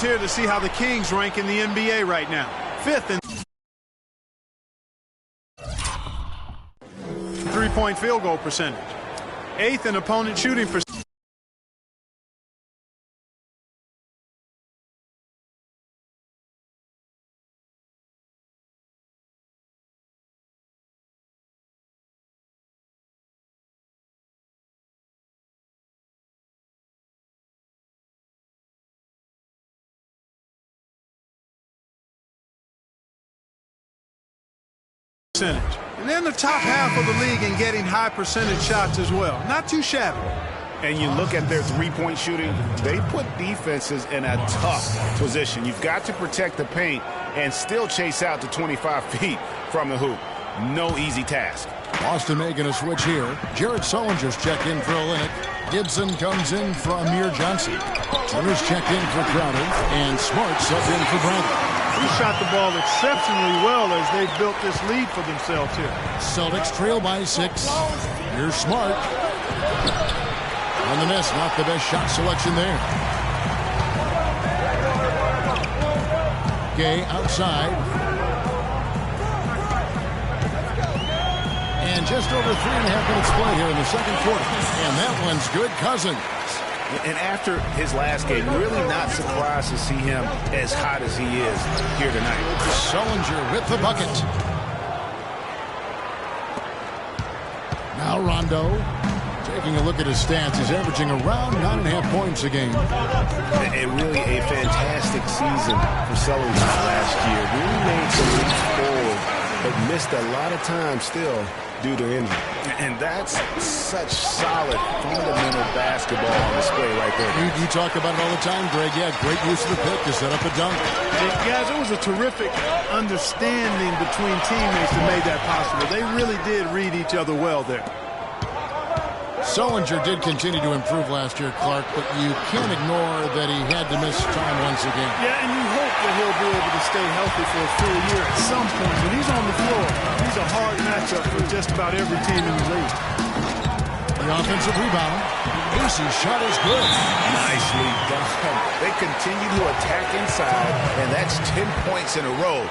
here to see how the Kings rank in the NBA right now. 5th in three-point field goal percentage. 8th in opponent shooting percentage. And then the top half of the league in getting high percentage shots as well. Not too shabby. And you look at their three-point shooting, they put defenses in a tough position. You've got to protect the paint and still chase out to 25 feet from the hoop. No easy task. Boston making a switch here. Jared Sullinger's checked in for Olynyk. Gibson comes in for Amir Johnson. Turner's checked in for Crowder. And Smart subbed in for Bradley. He shot the ball exceptionally well as they've built this lead for themselves here. Celtics trail by 6. Here's Smart. On the miss, not the best shot selection there. Gay outside. And just over 3.5 minutes played here in the second quarter. And that one's good. Cousins. And after his last game, really not surprised to see him as hot as he is here tonight. Sullinger with the bucket. Now Rondo. Taking a look at his stats, he's averaging around 9.5 points a game. And really a fantastic season for Sullinger last year. Really made some leaps forward, but missed a lot of time still due to injury. And that's such solid, fundamental basketball on display right there. You talk about it all the time, Greg. Yeah, great use of the pick to set up a dunk. Hey, guys, it was a terrific understanding between teammates that made that possible. They really did read each other well there. Sullinger did continue to improve last year, Clark, but you can't ignore that he had to miss time once again. Yeah, and you hope that he'll be able to stay healthy for a full year at some point. When he's on the floor, he's a hard matchup for just about every team in the league. The offensive rebound. Casey's shot is good. Nicely done. They continue to attack inside, and that's 10 points in a row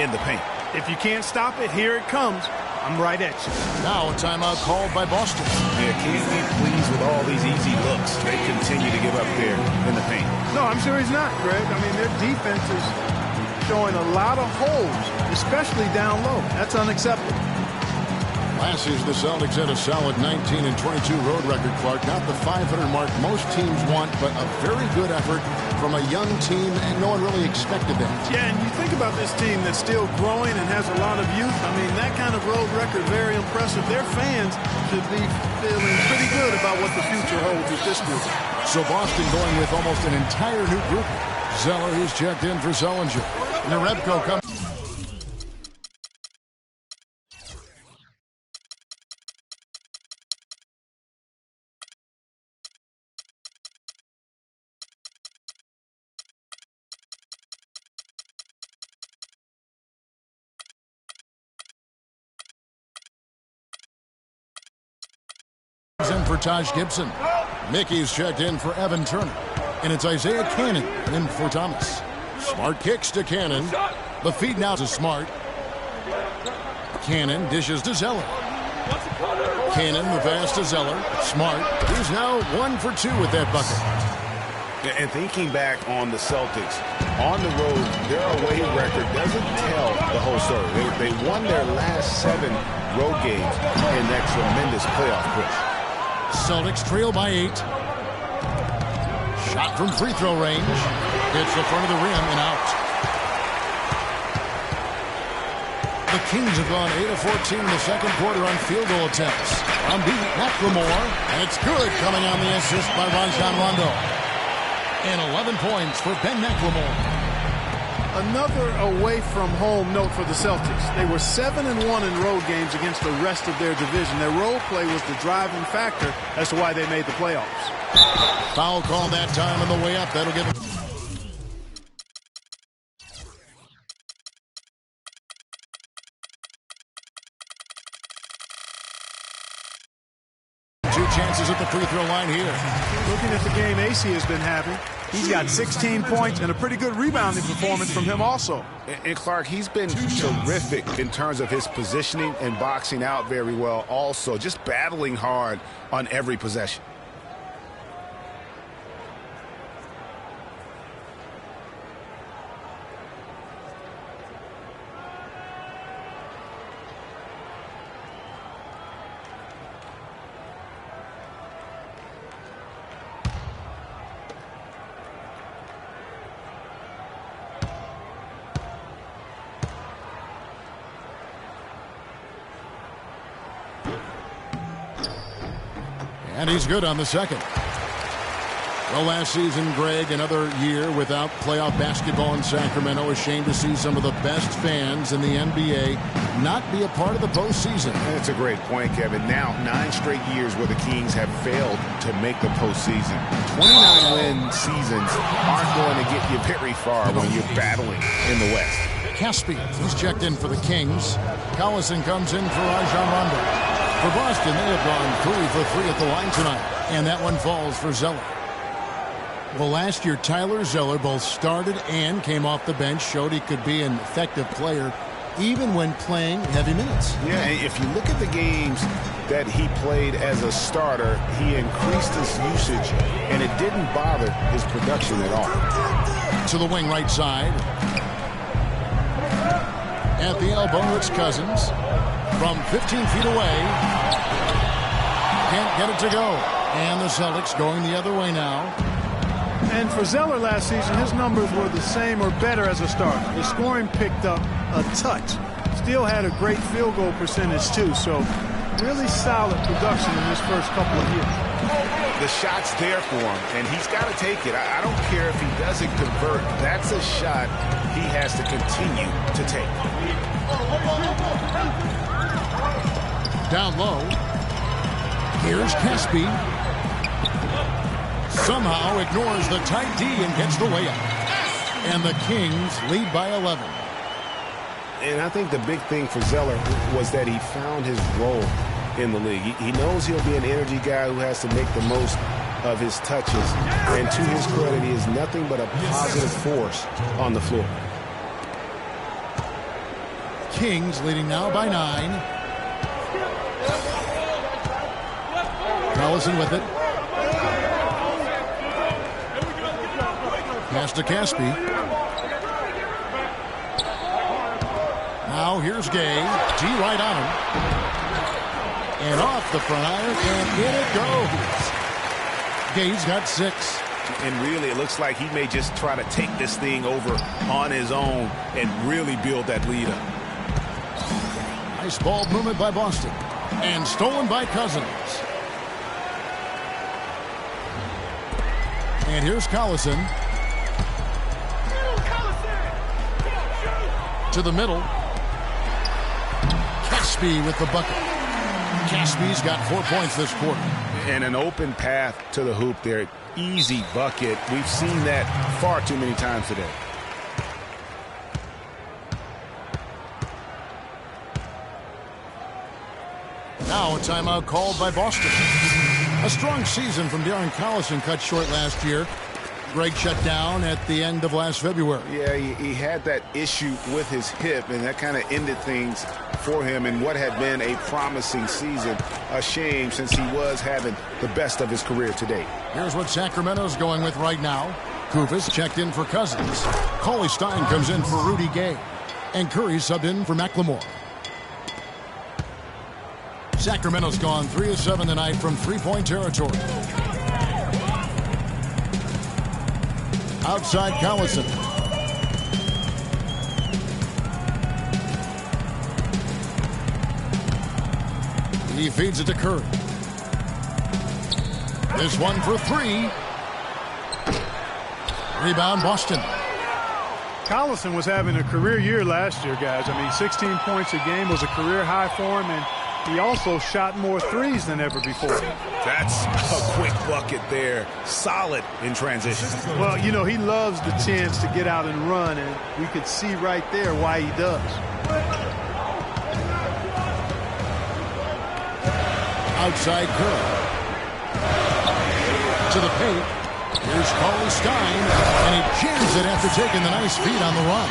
in the paint. If you can't stop it, here it comes. I'm right at you. Now a timeout called by Boston. Yeah, can't be pleased with all these easy looks they continue to give up there in the paint. No, I'm sure he's not, Greg. I mean, their defense is showing a lot of holes, especially down low. That's unacceptable. Last season, the Celtics had a solid 19-22 road record, Clark. Not the 500 mark most teams want, but a very good effort from a young team, and no one really expected that. Yeah, and you think about this team that's still growing and has a lot of youth. I mean, that kind of road record, very impressive. Their fans should be feeling pretty good about what the future holds with this group. So Boston going with almost an entire new group. Zeller, who's checked in for Sullinger. Narebko comes. In for Taj Gibson. Mickey's checked in for Evan Turner. And it's Isaiah Cannon in for Thomas. Smart kicks to Cannon. The feed now to Smart. Cannon dishes to Zeller. Cannon the pass to Zeller. Smart. He's now 1 for 2 with that bucket. And thinking back on the Celtics, on the road, their away record doesn't tell the whole story. They won their last 7 road games in that tremendous playoff push. Celtics trail by 8. Shot from free throw range. Hits the front of the rim and out. The Kings have gone 8 of 14 in the second quarter on field goal attempts. On beat, McLemore. And it's good, coming on the assist by Rajon Rondo. And 11 points for Ben McLemore. Another away-from-home note for the Celtics. They were 7-1 in road games against the rest of their division. Their road play was the driving factor as to why they made the playoffs. Foul call that time on the way up. That'll give it. Two chances at the free throw line here. Looking at the game AC has been having, He's got 16 points and a pretty good rebounding performance from him also. And Clark, he's been terrific in terms of his positioning and boxing out very well also, just battling hard on every possession. And he's good on the second. Well, last season, Greg, another year without playoff basketball in Sacramento. Ashamed to see some of the best fans in the NBA not be a part of the postseason. That's a great point, Kevin. Now, 9 straight years where the Kings have failed to make the postseason. 29-win seasons aren't going to get you very far when you're battling in the West. Caspi, he's checked in for the Kings. Collison comes in for Rajon Rondo. For Boston, they have gone 3 for 3 at the line tonight. And that one falls for Zeller. Well, last year, Tyler Zeller both started and came off the bench, showed he could be an effective player even when playing heavy minutes. Yeah, and if you look at the games that he played as a starter, he increased his usage, and it didn't bother his production at all. To the wing right side. At the elbow, it's Cousins. From 15 feet away. Can't get it to go. And the Celtics going the other way now. And for Zeller last season, his numbers were the same or better as a starter. The scoring picked up a touch. Still had a great field goal percentage, too. So really solid production in his first couple of years. The shot's there for him, and he's got to take it. I don't care if he doesn't convert. That's a shot he has to continue to take. Down low. Here's Caspi. Somehow ignores the tight D and gets the layup. And the Kings lead by 11. And I think the big thing for Zeller was that he found his role in the league. He knows he'll be an energy guy who has to make the most of his touches. And to his credit, he is nothing but a positive force on the floor. Kings leading now by 9. Collison with it. Pass to Caspi. Now here's Gay. T right on him. And off the front iron, and in it goes. Gay's got 6. And really, it looks like he may just try to take this thing over on his own and really build that lead up. Nice ball movement by Boston. And stolen by Cousins. And here's Collison. To the middle. Caspi with the bucket. Caspi's got 4 points this quarter. And an open path to the hoop there. Easy bucket. We've seen that far too many times today. Now a timeout called by Boston. A strong season from Darren Collison cut short last year. Greg shut down at the end of last February. Yeah, he had that issue with his hip, and that kind of ended things for him in what had been a promising season. A shame, since he was having the best of his career to date. Here's what Sacramento's going with right now. Kufis checked in for Cousins. Cauley Stein comes in for Rudy Gay. And Curry subbed in for McLemore. Sacramento's gone 3 of 7 tonight from three-point territory. Outside Collison. He feeds it to Curry. This one for 3. Rebound Boston. Collison was having a career year last year, guys. I mean, 16 points a game was a career high for him, and he also shot more threes than ever before. That's a quick bucket there. Solid in transition. Well, you know, he loves the chance to get out and run, and we could see right there why he does. Outside Curry. To the paint. Here's Carly Stein, and he jams it after taking the nice feed on the run.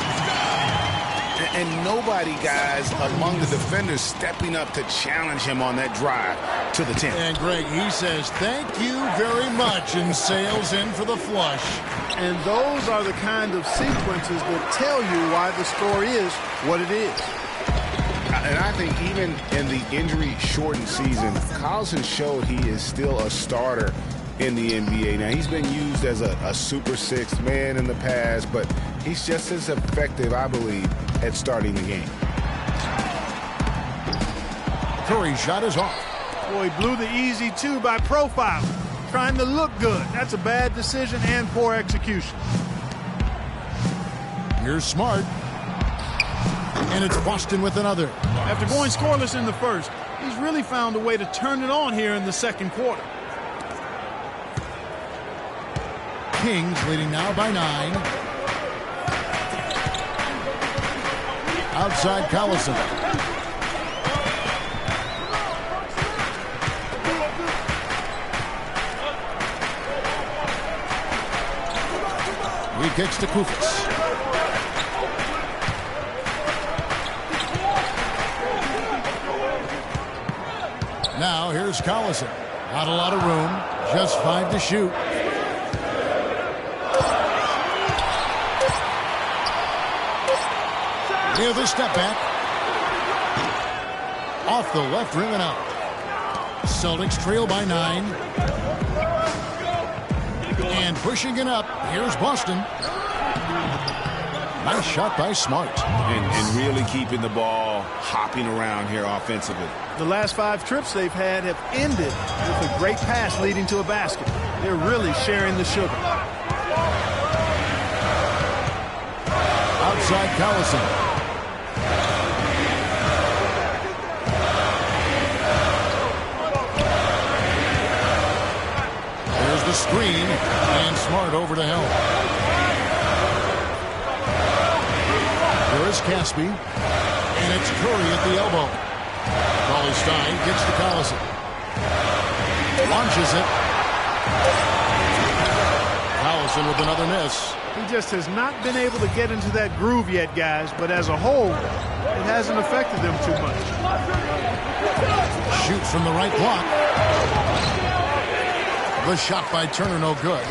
And nobody, guys, among the defenders stepping up to challenge him on that drive to the 10. And Greg, he says, thank you very much, and sails in for the flush. And those are the kind of sequences that tell you why the score is what it is. And I think even in the injury-shortened season, Collison showed he is still a starter in the NBA. Now, he's been used as a super sixth man in the past, but he's just as effective, I believe, at starting the game. Curry's shot is off. Boy, he blew the easy two by profile, trying to look good. That's a bad decision and poor execution. Here's Smart. And it's Boston with another. After going scoreless in the first, he's really found a way to turn it on here in the second quarter. Kings leading now by 9. Outside Collison. He kicks to Koufos. Now here's Collison. Not a lot of room. Just 5 to shoot. Here's a step back. Off the left rim and out. Celtics trail by 9. And pushing it up. Here's Boston. Nice shot by Smart. And really keeping the ball hopping around here offensively. The last 5 trips they've had have ended with a great pass leading to a basket. They're really sharing the sugar. Outside Collison. There's the screen, and Smart over to help. There is Caspi, and it's Curry at the elbow. Carly Stein gets to Collison. Launches it. Collison with another miss. He just has not been able to get into that groove yet, guys, but as a whole, it hasn't affected them too much. Shoots from the right block. The shot by Turner, no good.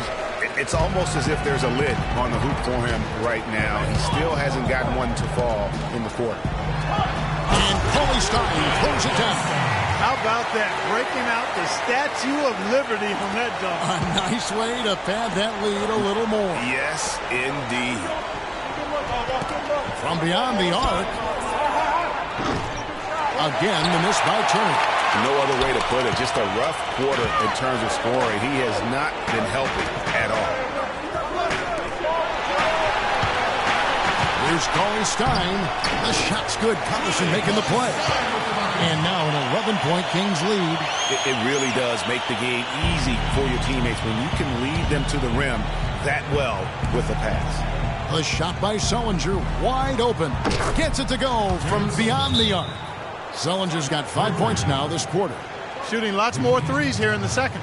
It's almost as if there's a lid on the hoop for him right now. He still hasn't gotten one to fall in the quarter. And Carly Stein throws it down. How about that? Breaking out the Statue of Liberty on that dunk. A nice way to pad that lead a little more. Yes, indeed. From beyond the arc. Again, the miss by Turner. No other way to put it. Just a rough quarter in terms of scoring. He has not been helping at all. Here's Carly Stein. The shot's good. Collison making the play. And now an 11-point Kings lead. It really does make the game easy for your teammates when you can lead them to the rim that well with a pass. The shot by Sullinger, wide open. Gets it to go from beyond the arc. Sullinger's got 5 points now this quarter. Shooting lots more threes here in the second.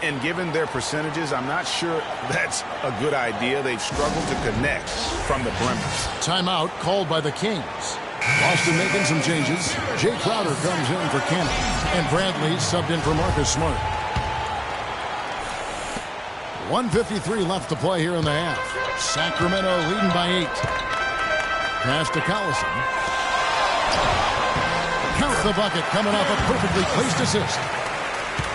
And given their percentages, I'm not sure that's a good idea. They've struggled to connect from the perimeter. Timeout called by the Kings. Boston making some changes. Jay Crowder comes in for Cannon. And Bradley subbed in for Marcus Smart. 1:53 left to play here in the half. Sacramento leading by 8. Pass to Collison. Count the bucket coming off a perfectly placed assist.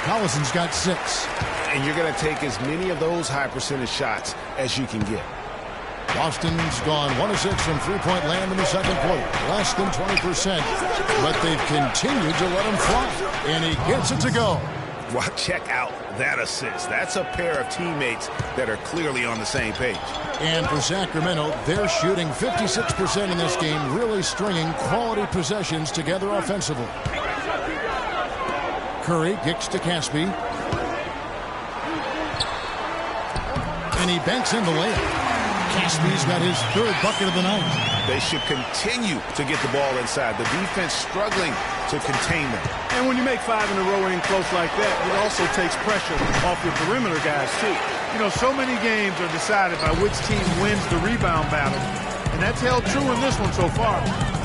Collison's got 6. And you're going to take as many of those high percentage shots as you can get. Boston's gone 1 of 6 from three-point land in the second quarter. Less than 20%. But they've continued to let him fly. And he gets it to go. Well, check out that assist. That's a pair of teammates that are clearly on the same page. And for Sacramento, they're shooting 56% in this game, really stringing quality possessions together offensively. Curry kicks to Caspi. And he banks in the layup. Caspi's got his 3rd bucket of the night. They should continue to get the ball inside. The defense struggling to contain them. And when you make 5 in a row in close like that, it also takes pressure off your perimeter guys, too. You know, so many games are decided by which team wins the rebound battle, and that's held true in this one so far.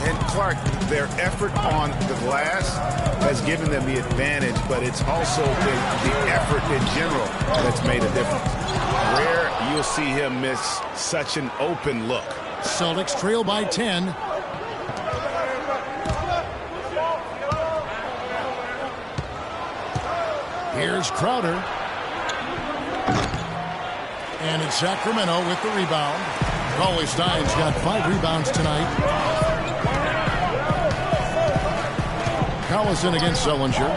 And Clark, their effort on the glass has given them the advantage, but it's also been the effort in general that's made a difference. Rare you'll see him miss such an open look. Celtics trail by 10. Here's Crowder. And it's Sacramento with the rebound. Cauley-Stein's got 5 rebounds tonight. Collison against Sullinger.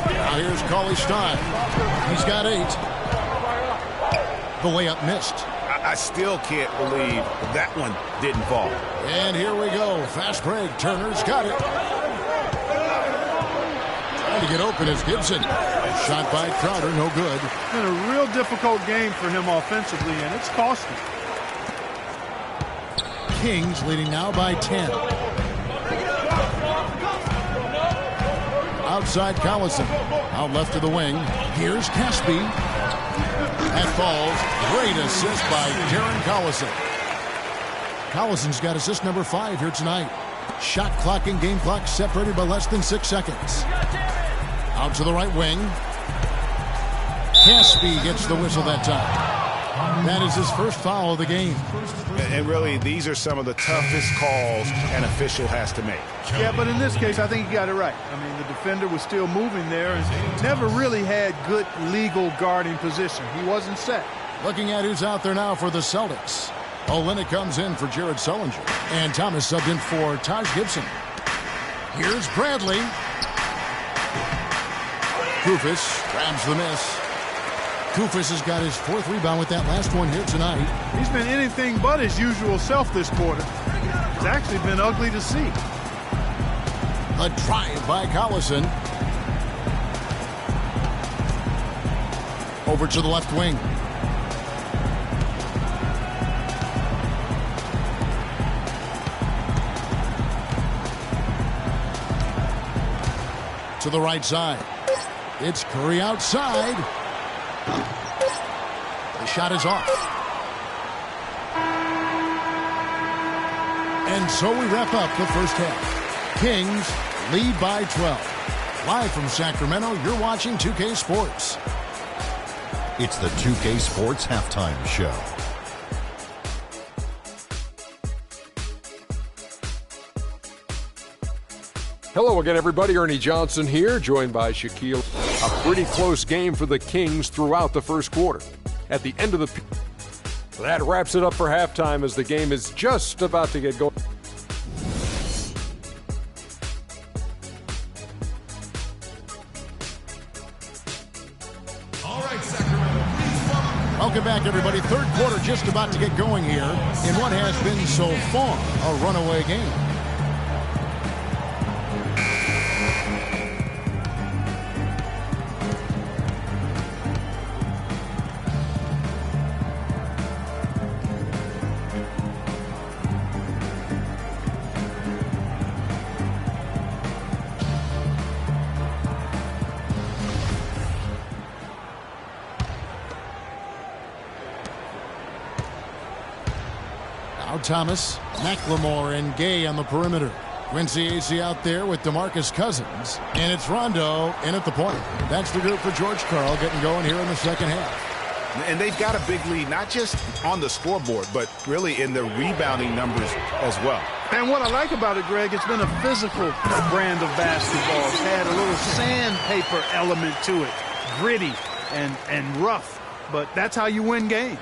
Now here's Cauley-Stein. He's got 8. The layup missed. I still can't believe that one didn't fall. And here we go. Fast break. Turner's got it. Trying to get open is Gibson. Shot by Crowder, no good. It's been a real difficult game for him offensively, and it's cost him. Kings leading now by 10. Outside Collison. Out left to the wing. Here's Caspi. That falls. Great assist by Darren Collison. Collison's got assist number 5 here tonight. Shot clock and game clock separated by less than 6 seconds. Out to the right wing. Caspi gets the whistle that time. That is his first foul of the game. And really, these are some of the toughest calls an official has to make. Yeah, but in this case, I think he got it right. I mean, the defender was still moving there and never really had good legal guarding position. He wasn't set. Looking at who's out there now for the Celtics. Olynyk comes in for Jared Sullinger. And Thomas subbed in for Taj Gibson. Here's Bradley. Kufis grabs the miss. Kufis has got his 4th rebound with that last one here tonight. He's been anything but his usual self this quarter. It's actually been ugly to see. A drive by Collison. Over to the left wing. To the right side. It's Curry outside. The shot is off. And so we wrap up the first half. Kings lead by 12. Live from Sacramento, you're watching 2K Sports. It's the 2K Sports Halftime Show. Hello again, everybody. Ernie Johnson here, joined by Shaquille. A pretty close game for the Kings throughout the first quarter. At the end of the... That wraps it up for halftime as the game is just about to get going. All right, Sacramento, please welcome. Welcome back, everybody. Third quarter just about to get going here in what has been so far a runaway game. Thomas, McLemore, and Gay on the perimeter. Quincy Acey out there with DeMarcus Cousins. And it's Rondo in at the point. That's the group for George Karl getting going here in the second half. And they've got a big lead, not just on the scoreboard, but really in the rebounding numbers as well. And what I like about it, Greg, it's been a physical brand of basketball. It's had a little sandpaper element to it. Gritty and rough. But that's how you win games.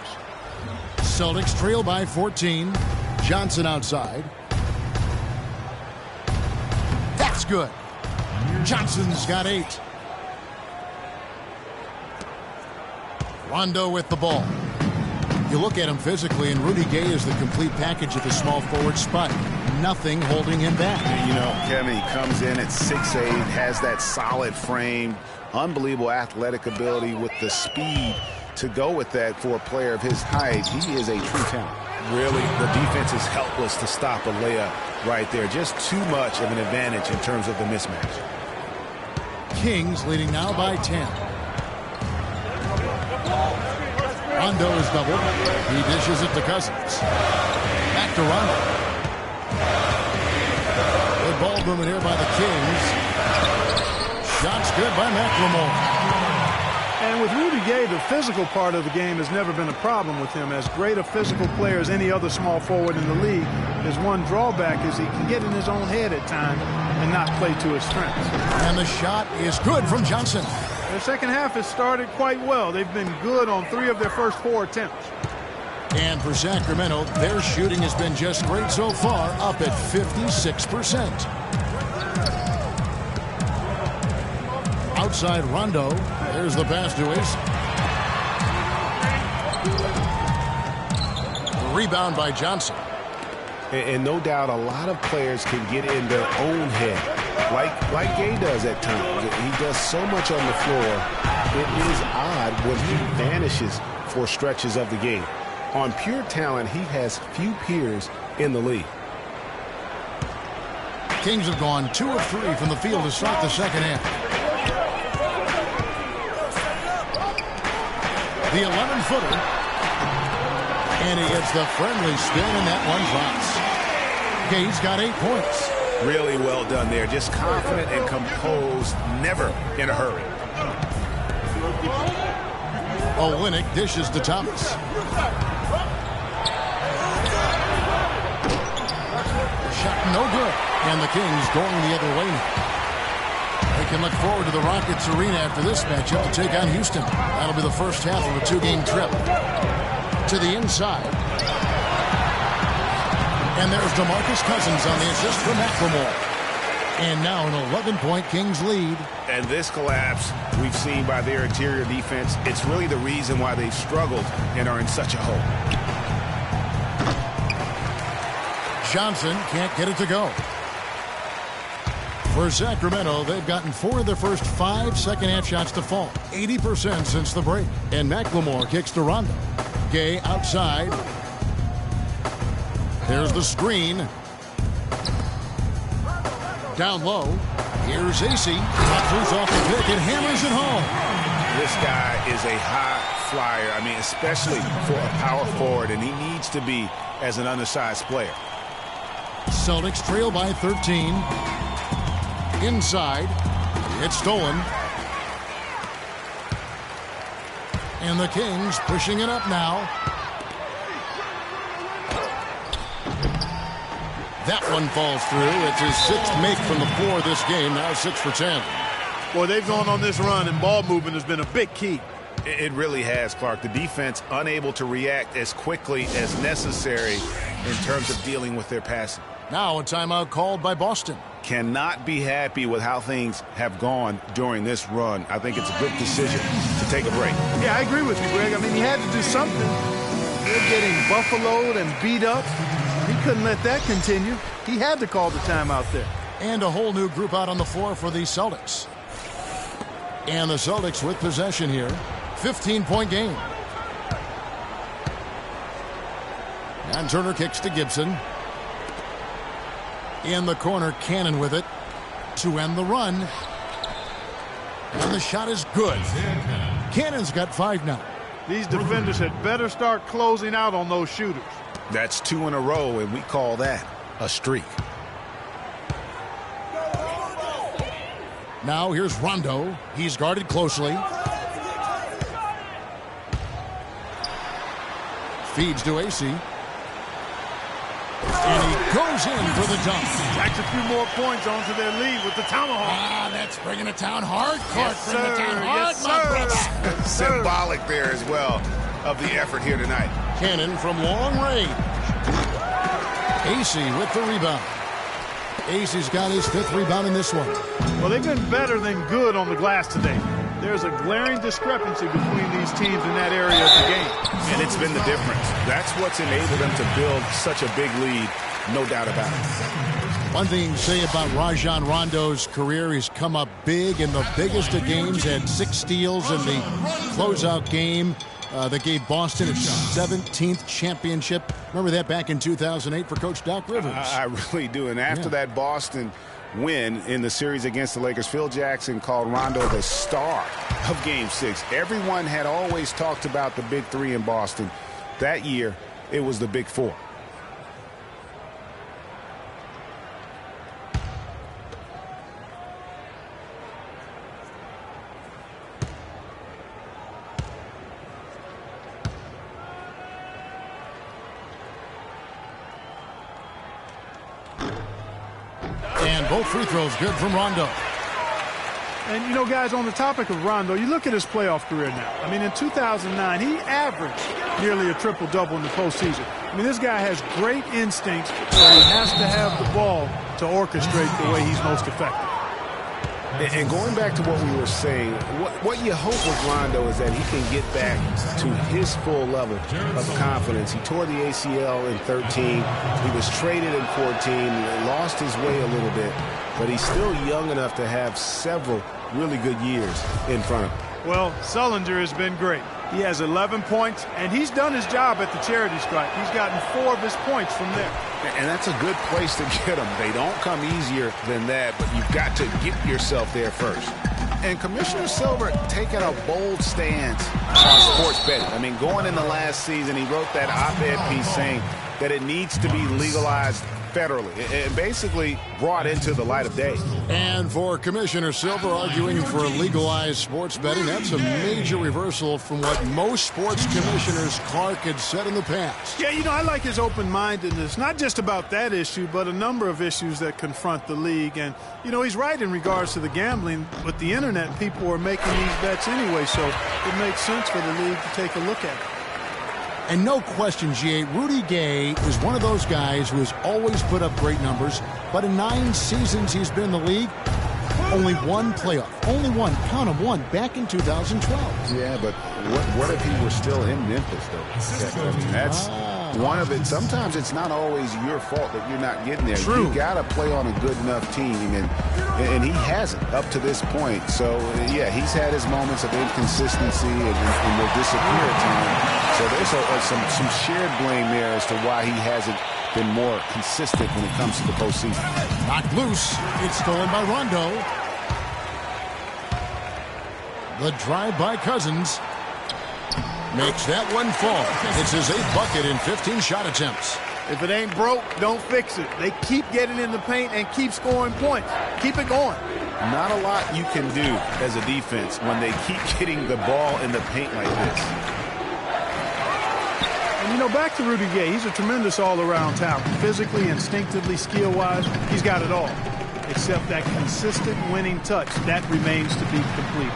Celtics trail by 14. Johnson outside. That's good. Johnson's got 8. Rondo with the ball. You look at him physically, and Rudy Gay is the complete package at the small forward spot. Nothing holding him back. You know, Kevin, he comes in at 6'8", has that solid frame, unbelievable athletic ability with the speed to go with that for a player of his height. He is a true talent. Really, the defense is helpless to stop a layup right there. Just too much of an advantage in terms of the mismatch. Kings leading now by 10. Rondo is doubled. He dishes it to Cousins. Back to Rondo. Good ball movement here by the Kings. Shots good by McLemore. And with Rudy Gay, the physical part of the game has never been a problem with him. As great a physical player as any other small forward in the league, his one drawback is he can get in his own head at times and not play to his strengths. And the shot is good from Johnson. The second half has started quite well. They've been good on 3 of their first 4 attempts. And for Sacramento, their shooting has been just great so far, up at 56%. Outside Rondo. There's the pass to Ace. Rebound by Johnson. And no doubt a lot of players can get in their own head, like Gay does at times. He does so much on the floor, it is odd when he vanishes for stretches of the game. On pure talent, he has few peers in the league. Kings have gone 2 of 3 from the field to start the second half. The 11-footer. And he gets the friendly spin, and that one drops. Gay's got 8 points. Really well done there. Just confident and composed, never in a hurry. Olynyk dishes to Thomas. Shot no good. And the Kings going the other way now. They can look forward to the Rockets Arena after this matchup to take on Houston. That'll be the first half of a 2-game trip. To the inside. And there's DeMarcus Cousins on the assist from McLemore. And now an 11-point Kings lead. And this collapse we've seen by their interior defense, it's really the reason why they've struggled and are in such a hole. Johnson can't get it to go. For Sacramento, they've gotten 4 of their first 5 second-half shots to fall. 80% since the break. And McLemore kicks to Rondo. Gay outside. There's the screen. Down low. Here's AC. Pops loose off the pick and hammers it home. This guy is a high flyer. I mean, especially for a power forward, and he needs to be as an undersized player. Celtics trail by 13. Inside. It's stolen. And the Kings pushing it up now. That one falls through. It's his 6th make from the floor this game. Now 6 for 10. Boy, they've gone on this run, and ball movement has been a big key. It really has, Clark. The defense unable to react as quickly as necessary in terms of dealing with their passing. Now a timeout called by Boston. Cannot be happy with how things have gone during this run. I think it's a good decision to take a break. Yeah, I agree with you, Greg. I mean, he had to do something. They're getting buffaloed and beat up. He couldn't let that continue. He had to call the timeout there. And a whole new group out on the floor for the Celtics. And the Celtics with possession here. 15-point game. And Turner kicks to Gibson. In the corner, Cannon with it to end the run. And the shot is good. Cannon's got 5 now. These defenders had better start closing out on those shooters. That's 2 in a row, and we call that a streak. Now here's Rondo. He's guarded closely. Feeds to AC. And he goes in for the dunk. Jacks a few more points onto their lead with the tomahawk. Ah, that's bringing it down hard. Clark, Yes, bring it down hard, yes, my brother. Yes, Symbolic there as well of the effort here tonight. Cannon from long range. AC with the rebound. AC's got his 5th rebound in this one. Well, they've been better than good on the glass today. There's a glaring discrepancy between these teams in that area of the game. And it's been the difference. That's what's enabled them to build such a big lead, no doubt about it. One thing to say about Rajon Rondo's career, he's come up big in the biggest of games, had 6 steals in the closeout game that gave Boston its 17th championship. Remember that back in 2008 for Coach Doc Rivers. I really do. And after that Boston win in the series against the Lakers. Phil Jackson called Rondo the star of Game 6. Everyone had always talked about the Big Three in Boston. That year, it was the Big Four. And both free throws good from Rondo. And, you know, guys, on the topic of Rondo, you look at his playoff career now. I mean, in 2009, he averaged nearly a triple-double in the postseason. I mean, this guy has great instincts, but he has to have the ball to orchestrate the way he's most effective. And going back to what we were saying, what you hope with Rondo is that he can get back to his full level of confidence. He tore the ACL in 13. He was traded in 14, lost his way a little bit, but he's still young enough to have several really good years in front of him. Well, Sullinger has been great. He has 11 points, and he's done his job at the charity stripe. He's gotten 4 of his points from there. And that's a good place to get them. They don't come easier than that, but you've got to get yourself there first. And Commissioner Silver taking a bold stance on sports betting. I mean, going into last season, he wrote that op-ed piece saying that it needs to be legalized federally. It basically brought into the light of day. And for Commissioner Silver arguing for legalized sports betting, that's a major reversal from what most sports commissioners Clark had said in the past. Yeah, you know, I like his open-mindedness, not just about that issue, but a number of issues that confront the league. And, you know, he's right in regards to the gambling. With the internet, people are making these bets anyway, so it makes sense for the league to take a look at it. And no question, G.A., Rudy Gay is one of those guys who has always put up great numbers, but in 9 seasons he's been in the league, only one playoff. Only one. Count him, one. Back in 2012. Yeah, but what if he were still in Memphis, though? That's one of it. Sometimes it's not always your fault that you're not getting there. True. You got to play on a good enough team, and he hasn't up to this point. So, yeah, he's had his moments of inconsistency and will disappear at times. So there's some shared blame there as to why he hasn't been more consistent when it comes to the postseason. Knocked loose. It's stolen by Rondo. The drive by Cousins makes that one fall. It's his 8th bucket in 15 shot attempts. If it ain't broke, don't fix it. They keep getting in the paint and keep scoring points. Keep it going. Not a lot you can do as a defense when they keep getting the ball in the paint like this. And, you know, back to Rudy Gay, he's a tremendous all-around talent. Physically, instinctively, skill-wise, he's got it all. Except that consistent winning touch, that remains to be completed.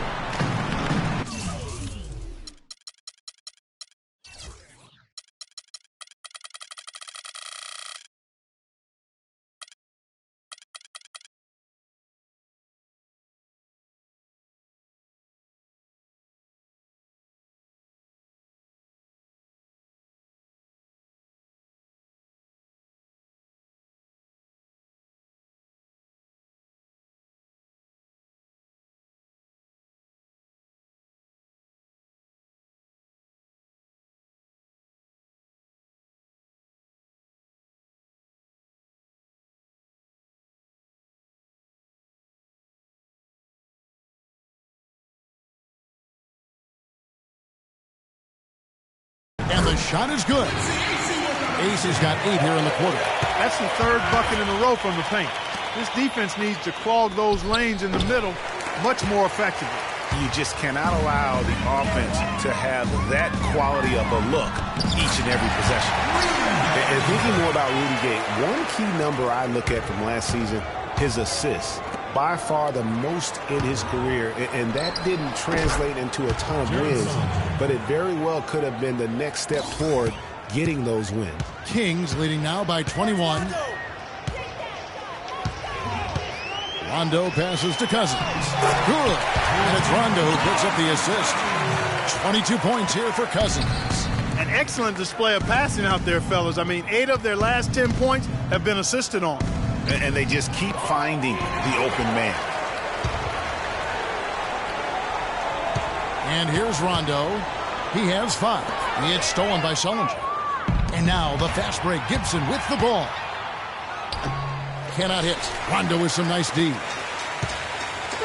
And the shot is good. Ace has got 8 here in the quarter. That's the 3rd bucket in a row from the paint. This defense needs to clog those lanes in the middle much more effectively. You just cannot allow the offense to have that quality of a look each and every possession. And thinking more about Rudy Gay, one key number I look at from last season, his assists. By far the most in his career, and that didn't translate into a ton of wins, but it very well could have been the next step toward getting those wins. Kings leading now by 21. Rondo passes to Cousins. Good. And it's Rondo who picks up the assist. 22 points here for Cousins. An excellent display of passing out there, fellas. I mean, 8 of their last 10 points have been assisted on. And they just keep finding the open man. And here's Rondo. He has 5. It's stolen by Sullinger. And now the fast break. Gibson with the ball. Cannot hit. Rondo with some nice D.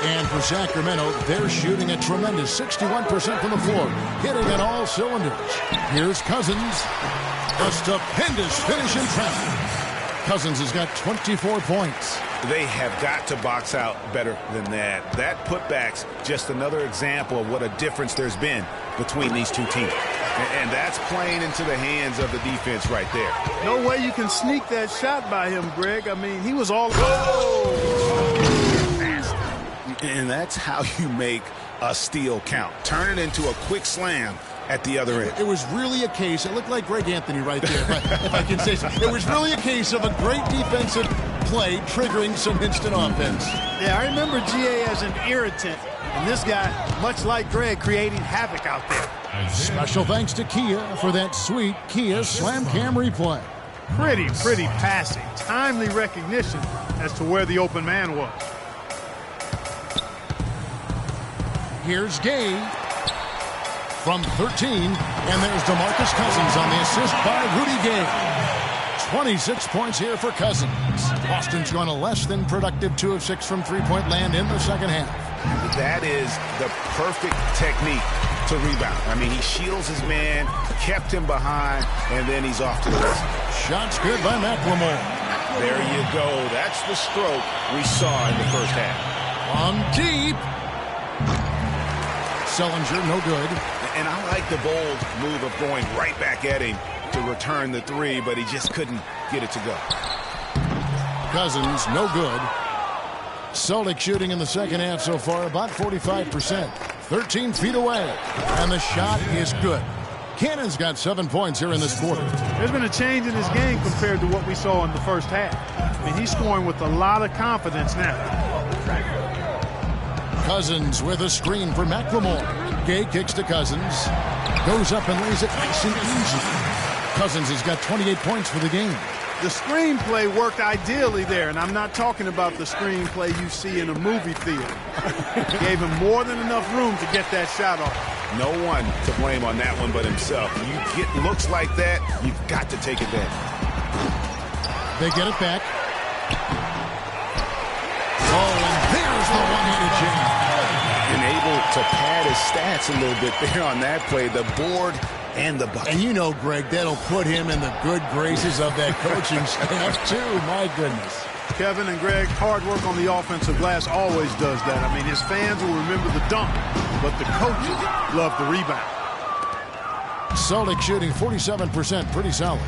And for Sacramento, they're shooting a tremendous 61% from the floor, hitting on all cylinders. Here's Cousins. A stupendous finish in traffic. Cousins has got 24 points. They have got to box out better than that. That putback's just another example of what a difference there's been between these two teams. And that's playing into the hands of the defense right there. No way you can sneak that shot by him, Greg. I mean, he was all... And that's how you make a steal count. Turn it into a quick slam at the other end. It was really a case, it looked like Greg Anthony right there, if I can say so. It was really a case of a great defensive play triggering some instant offense. Yeah, I remember GA as an irritant, and this guy, much like Greg, creating havoc out there. Special thanks to Kia for that sweet Kia Slam Cam replay. Pretty passing. Timely recognition as to where the open man was. Here's Gay from 13, and there's DeMarcus Cousins on the assist by Rudy Gay. 26 points here for Cousins. Boston's going to less than productive 2 of 6 from three-point land in the second half. That is the perfect technique to rebound. I mean, he shields his man, kept him behind, and then he's off to the races. Shots good by McLemore. There you go. That's the stroke we saw in the first half. On deep. Sellinger, no good. And I like the bold move of going right back at him to return the three, but he just couldn't get it to go. Cousins, no good. Celtics shooting in the second half so far about 45%. 13 feet away. And the shot is good. Cannon's got 7 points here in this quarter. There's been a change in his game compared to what we saw in the first half. I mean, he's scoring with a lot of confidence now. Cousins with a screen for McLemore. Gay kicks to Cousins. Goes up and lays it nice and easy. Cousins has got 28 points for the game. The screenplay worked ideally there, and I'm not talking about the screenplay you see in a movie theater. Gave him more than enough room to get that shot off. No one to blame on that one but himself. You get looks like that, you've got to take advantage. They get it back. Oh, and there's the one-handed jam. And able to pad his stats a little bit there on that play. The board and the bucket. And you know, Greg, that'll put him in the good graces of that coaching staff, too. My goodness. Kevin and Greg, hard work on the offensive glass always does that. I mean, his fans will remember the dunk, but the coaches love the rebound. Celtics shooting 47%, pretty solid.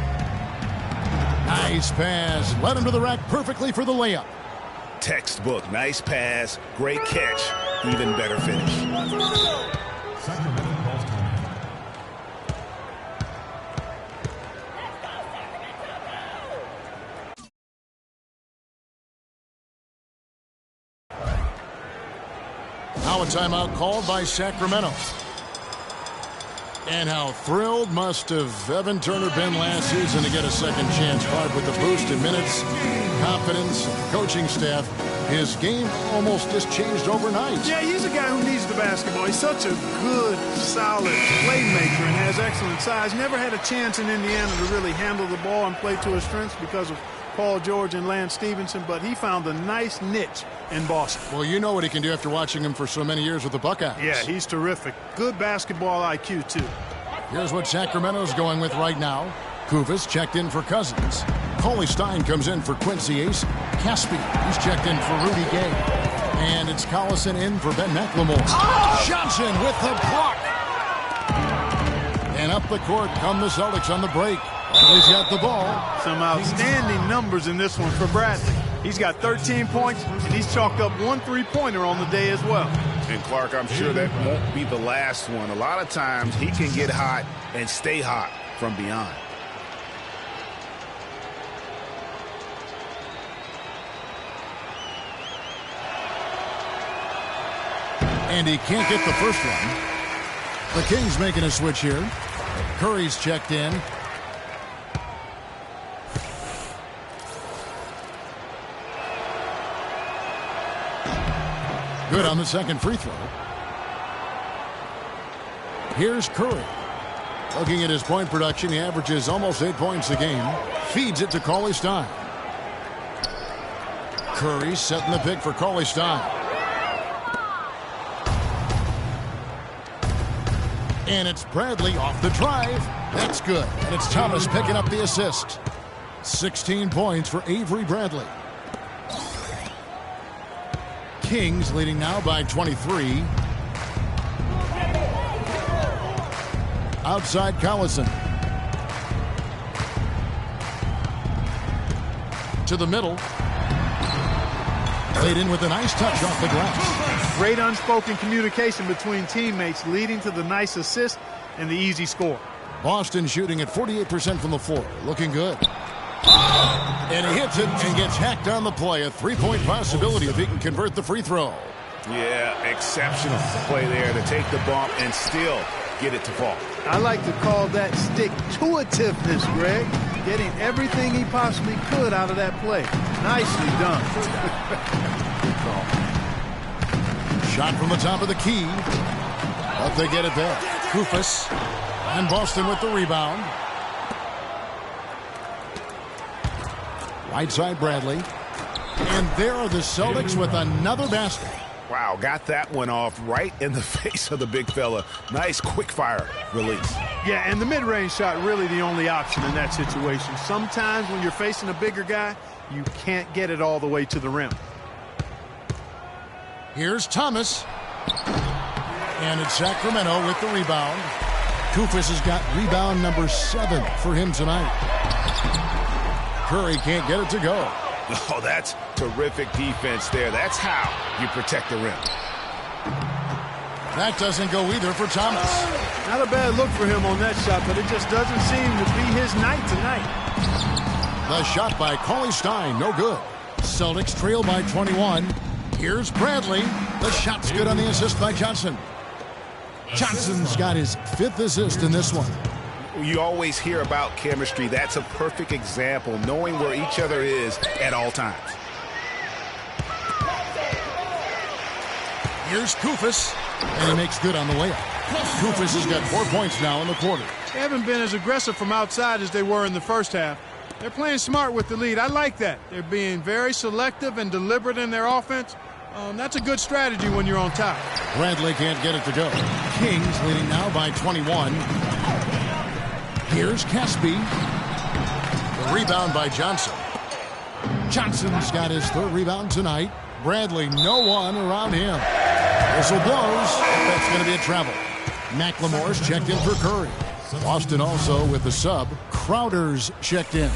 Nice pass. Led him to the rack perfectly for the layup. Textbook. Nice pass. Great catch. Even better finish. Now a timeout called by Sacramento. And how thrilled must have Evan Turner been last season to get a second chance. Clark with the boost in minutes, confidence, coaching staff. His game almost just changed overnight. Yeah, he's a guy who needs the basketball. He's such a good, solid playmaker and has excellent size. Never had a chance in Indiana to really handle the ball and play to his strengths because of Paul George and Lance Stevenson, but he found a nice niche in Boston. Well, you know what he can do after watching him for so many years with the Buckeyes. Yeah, he's terrific. Good basketball IQ, too. Here's what Sacramento's going with right now. Kuvas checked in for Cousins. Coley Stein comes in for Quincy Ace. Caspi, he's checked in for Rudy Gay. And it's Collison in for Ben McLemore. Oh! Johnson with the block. And up the court come the Celtics on the break. He's got the ball. Some outstanding numbers in this one for Bradley. He's got 13 points, and he's chalked up 1 3-pointer on the day as well. And Clark, I'm sure that won't be the last one. A lot of times he can get hot and stay hot from beyond. And he can't get the first one. The Kings making a switch here. Curry's checked in. Good on the second free throw. Here's Curry. Looking at his point production, he averages almost 8 points a game. Feeds it to Cauley Stein. Curry setting the pick for Cauley Stein. And it's Bradley off the drive. That's good. And it's Thomas picking up the assist. 16 points for Avery Bradley. Kings leading now by 23. Outside Collison. To the middle. Played in with a nice touch off the glass. Great unspoken communication between teammates leading to the nice assist and the easy score. Boston shooting at 48% from the floor. Looking good. And he hits it and gets hacked on the play. A three-point possibility if he can convert the free throw. Yeah, exceptional play there to take the bump and still get it to fall. I like to call that stick-to-itiveness, Greg. Getting everything he possibly could out of that play. Nicely done. Shot from the top of the key. But they get it back. Kufis. And Boston with the rebound. Right side Bradley. And there are the Celtics with another basket. Wow, got that one off right in the face of the big fella. Nice quick fire release. Yeah, and the mid-range shot really the only option in that situation. Sometimes when you're facing a bigger guy, you can't get it all the way to the rim. Here's Thomas. And it's Sacramento with the rebound. Kufis has got rebound number 7 for him tonight. Curry can't get it to go. Oh, that's terrific defense there. That's how you protect the rim. That doesn't go either for Thomas. Not a bad look for him on that shot, but it just doesn't seem to be his night tonight. The shot by Cauley Stein, no good. Celtics trail by 21. Here's Bradley. The shot's good on the assist by Johnson. Johnson's got his 5th assist in this one. You always hear about chemistry. That's a perfect example, knowing where each other is at all times. Here's Kufis, and he makes good on the layup. Kufis has got 4 points now in the quarter. They haven't been as aggressive from outside as they were in the first half. They're playing smart with the lead. I like that. They're being very selective and deliberate in their offense. That's a good strategy when you're on top. Bradley can't get it to go. Kings leading now by 21. Here's Caspi. The rebound by Johnson. Johnson's got his 3rd rebound tonight. Bradley, no one around him. Whistle blows. That's going to be a travel. McLemore's checked in for Curry. Boston also with the sub. Crowder's checked in.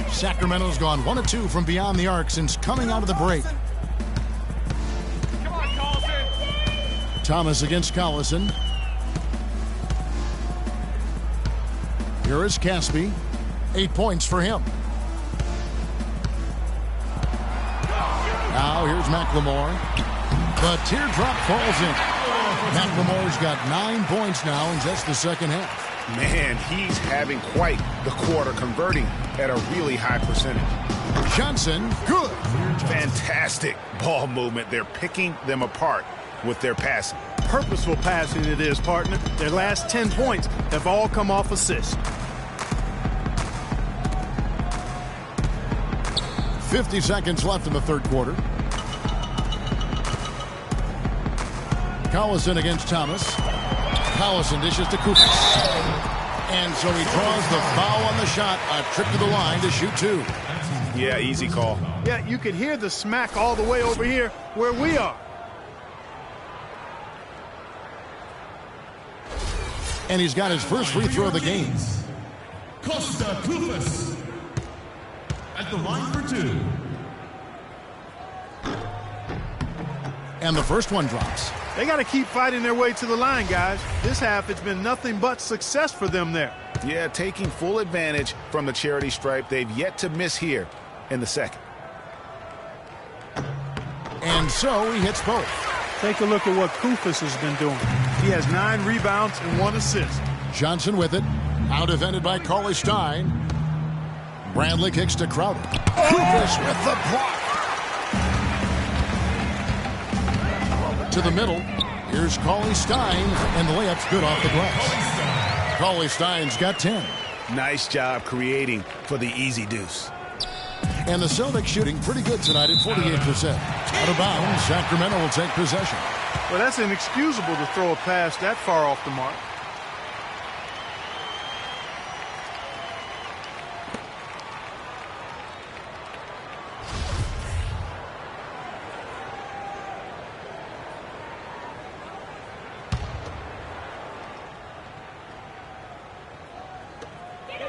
Sacramento's gone 1 of 2 from beyond the arc since coming out of the break. Thomas against Collison. Here is Caspi. 8 points for him. Now here's McLemore. The teardrop falls in. McLemore's got 9 points now in just the second half. Man, he's having quite the quarter, converting at a really high percentage. Johnson, good. Fantastic ball movement. They're picking them apart with their passing. Purposeful passing it is, partner. Their last 10 points have all come off assists. 50 seconds left in the third quarter. Collison against Thomas. Collison dishes to Kufis. And so he draws the foul on the shot. A trip to the line to shoot 2. Yeah, easy call. Yeah, you could hear the smack all the way over here where we are. And he's got his first free throw of the game. Costa Kufis at the line for 2. And the first one drops. They got to keep fighting their way to the line, guys. This half, it's been nothing but success for them there. Yeah, taking full advantage from the charity stripe. They've yet to miss here in the second. And so he hits both. Take a look at what Kufis has been doing. He has 9 rebounds and 1 assist. Johnson with it. Out defended by Cauley Stein. Bradley kicks to Crowder. Kufis with the block. To the middle. Here's Cauley Stein, and the layup's good off the glass. Cauley Stein's got 10. Nice job creating for the easy deuce. And the Celtics shooting pretty good tonight at 48%. Out of bounds, Sacramento will take possession. Well, that's inexcusable to throw a pass that far off the mark.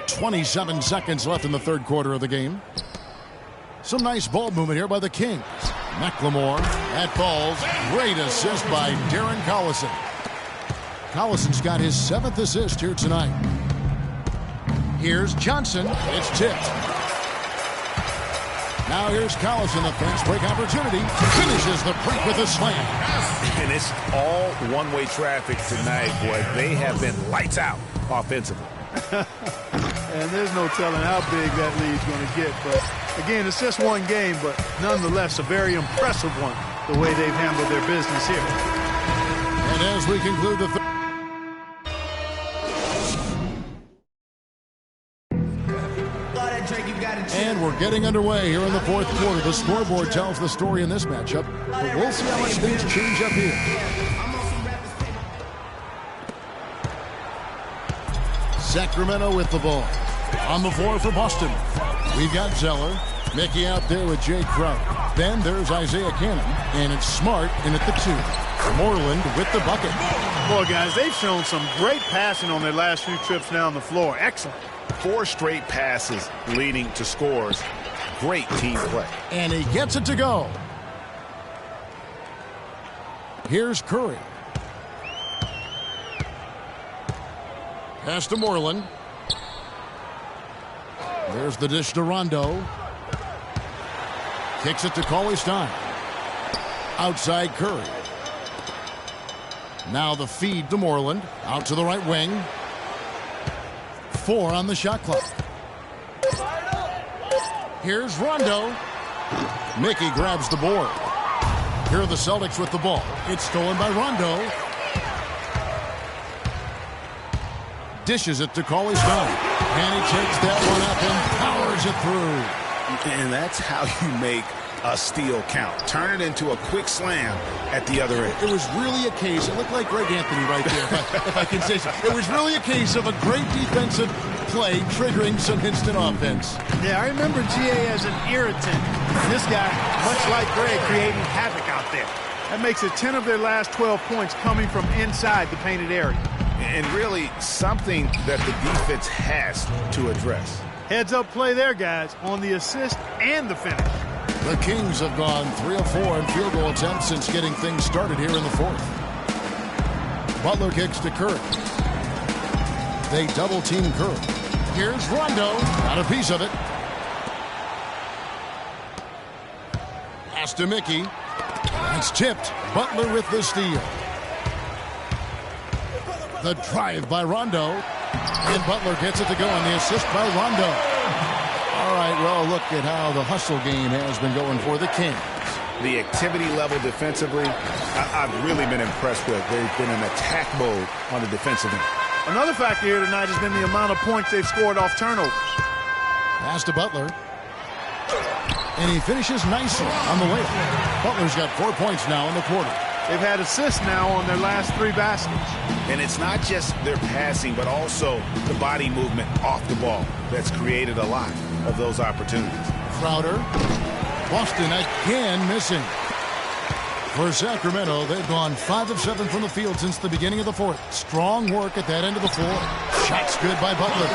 .27 seconds left in the third quarter of the game. Some nice ball movement here by the Kings. McLemore at balls. Great assist by Darren Collison. Collison's got his 7th assist here tonight. Here's Johnson. It's tipped. Now here's Collison. The fast break opportunity. Finishes the break with a slam. And it's all one-way traffic tonight, boy. They have been lights out offensively. And there's no telling how big that lead's going to get. But, again, it's just one game, but nonetheless a very impressive one, the way they've handled their business here. And as we conclude the and we're getting underway here in the fourth quarter. The scoreboard tells the story in this matchup, but we'll see how much things change up here. Sacramento with the ball. On the floor for Boston. We've got Zeller. Mickey out there with Jay Crowder. Then there's Isaiah Cannon. And it's Smart in at the 2. Moreland with the bucket. Boy, guys, they've shown some great passing on their last few trips down the floor. Excellent. 4 straight passes leading to scores. Great team play. And he gets it to go. Here's Curry. Pass to Moreland. There's the dish to Rondo. Kicks it to Cauley-Stein. Outside Curry. Now the feed to Moreland. Out to the right wing. 4 on the shot clock. Here's Rondo. Mickey grabs the board. Here are the Celtics with the ball. It's stolen by Rondo. Dishes it to Cauley-Stein. And he takes that one up and powers it through. And that's how you make a steal count. Turn it into a quick slam at the other end. It was really a case, it looked like Greg Anthony right there, if I can say so. It was really a case of a great defensive play triggering some instant offense. Yeah, I remember GA as an irritant. This guy, much like Greg, creating havoc out there. That makes it 10 of their last 12 points coming from inside the painted area. And really something that the defense has to address. Heads up play there, guys, on the assist and the finish. The Kings have gone 3 of 4 in field goal attempts since getting things started here in the fourth. Butler kicks to Curry. They double team Curry. Here's Rondo. Got a piece of it. Pass to Mickey. It's tipped. Butler with the steal. The drive by Rondo. And Butler gets it to go on the assist by Rondo. All right, well, look at how the hustle game has been going for the Kings. The activity level defensively, I've really been impressed with. They've been in attack mode on the defensive end. Another factor here tonight has been the amount of points they've scored off turnovers. Pass to Butler. And he finishes nicely on the layup. Butler's got 4 points now in the quarter. They've had assists now on their last 3 baskets. And it's not just their passing, but also the body movement off the ball that's created a lot of those opportunities. Crowder. Boston again missing. For Sacramento, they've gone 5 of 7 from the field since the beginning of the fourth. Strong work at that end of the floor. Shots good by Butler.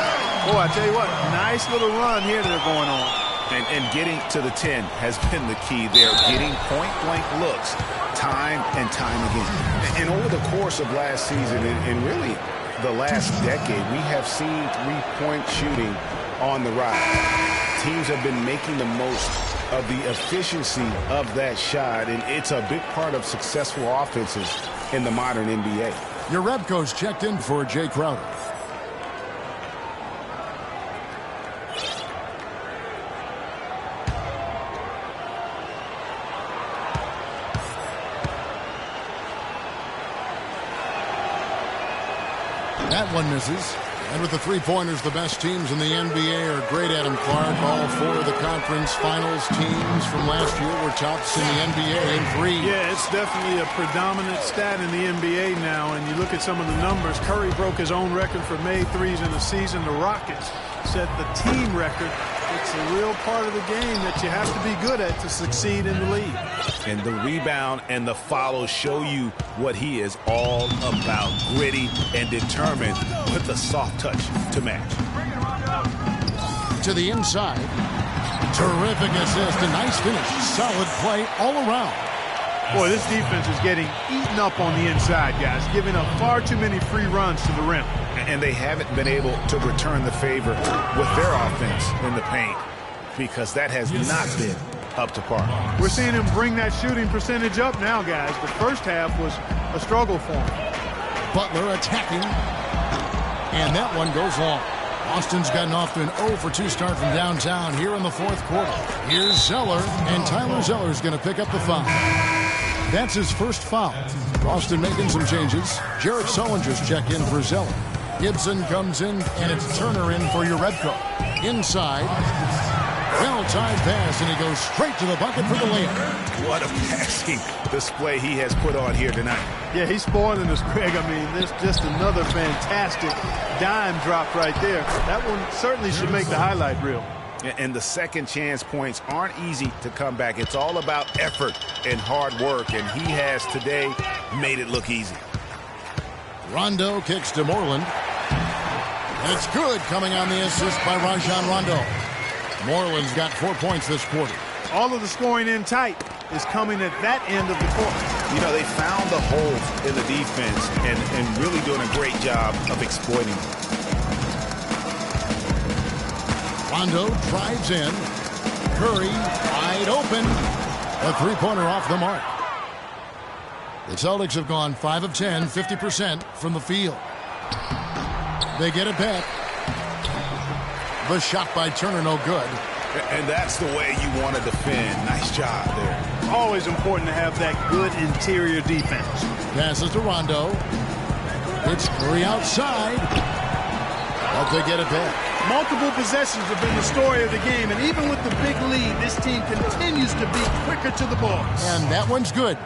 Oh, I tell you what, nice little run here that are going on. And getting to the 10 has been the key there. Getting point-blank looks time and time again. And over the course of last season, and really the last decade, we have seen three-point shooting on the rise. Teams have been making the most of the efficiency of that shot, and it's a big part of successful offenses in the modern NBA. Your Repco's checked in for Jay Crowder. That one misses. And with the three-pointers, the best teams in the NBA are great, Adam Clark. All four of the conference finals teams from last year were tops in the NBA in three. Yeah, it's definitely a predominant stat in the NBA now. And you look at some of the numbers. Curry broke his own record for made threes in the season. The Rockets set the team record. It's a real part of the game that you have to be good at to succeed in the league. And the rebound and the follow show you what he is all about. Gritty and determined with a soft touch to match. To the inside. Terrific assist. A nice finish. Solid play all around. Boy, this defense is getting eaten up on the inside, guys, giving up far too many free runs to the rim. And they haven't been able to return the favor with their offense in the paint because that has not been up to par. We're seeing him bring that shooting percentage up now, guys. The first half was a struggle for him. Butler attacking. And that one goes long. Boston's gotten off to an 0-for-2 start from downtown here in the fourth quarter. Here's Zeller, and Tyler Zeller's going to pick up the foul. That's his first foul. Boston making some changes. Jared Sullinger's check in for Zeller. Gibson comes in, and it's Turner in for Uredko. Inside. Well-timed pass, and he goes straight to the bucket for the layup. What a passing display he has put on here tonight. Yeah, he's spoiling us, Greg. I mean, there's just another fantastic dime drop right there. That one certainly should make the highlight reel. And the second chance points aren't easy to come back. It's all about effort and hard work, and he has today made it look easy. Rondo kicks to Moreland. And it's good, coming on the assist by Rajon Rondo. Moreland's got 4 points this quarter. All of the scoring in tight is coming at that end of the court. You know, they found the holes in the defense and really doing a great job of exploiting them. Rondo drives in. Curry wide open. A three-pointer off the mark. The Celtics have gone 5 of 10, 50% from the field. They get it back. The shot by Turner, no good. And that's the way you want to defend. Nice job there. Always important to have that good interior defense. Passes to Rondo. It's Curry outside. But they get it back. Multiple possessions have been the story of the game, and even with the big lead, this team continues to be quicker to the ball. And that one's good.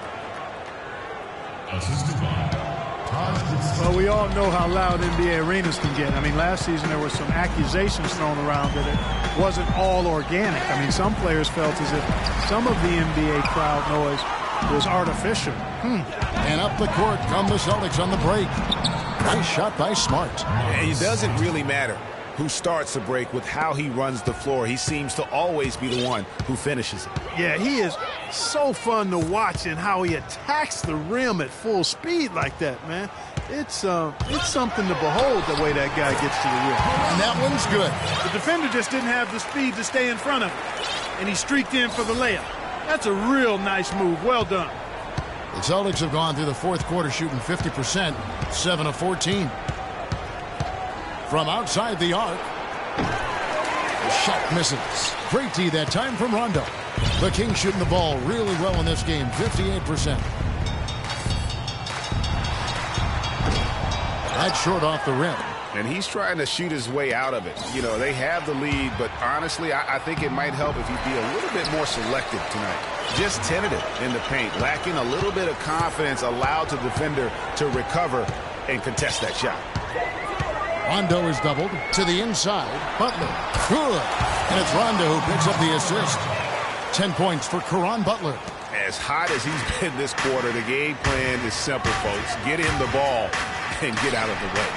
Well, we all know how loud NBA arenas can get. I mean, last season there were some accusations thrown around that it wasn't all organic. I mean, some players felt as if some of the NBA crowd noise was artificial. And up the court come the Celtics on the break. Nice shot by Smart. And it doesn't really matter who starts the break with how he runs the floor. He seems to always be the one who finishes it. Yeah, he is so fun to watch in how he attacks the rim at full speed like that, man. It's something to behold the way that guy gets to the rim. And that one's good. The defender just didn't have the speed to stay in front of him, and he streaked in for the layup. That's a real nice move. Well done. The Celtics have gone through the fourth quarter shooting 50%, 7 of 14. From outside the arc. The shot misses. Great D that time from Rondo. The Kings shooting the ball really well in this game, 58%. That's short off the rim. And he's trying to shoot his way out of it. You know, they have the lead, but honestly, I think it might help if he'd be a little bit more selective tonight. Just tentative in the paint, lacking a little bit of confidence, allowed the defender to recover and contest that shot. Rondo is doubled to the inside. Butler, good. And it's Rondo who picks up the assist. 10 points for Caron Butler. As hot as he's been this quarter, the game plan is simple, folks. Get him the ball and get out of the way.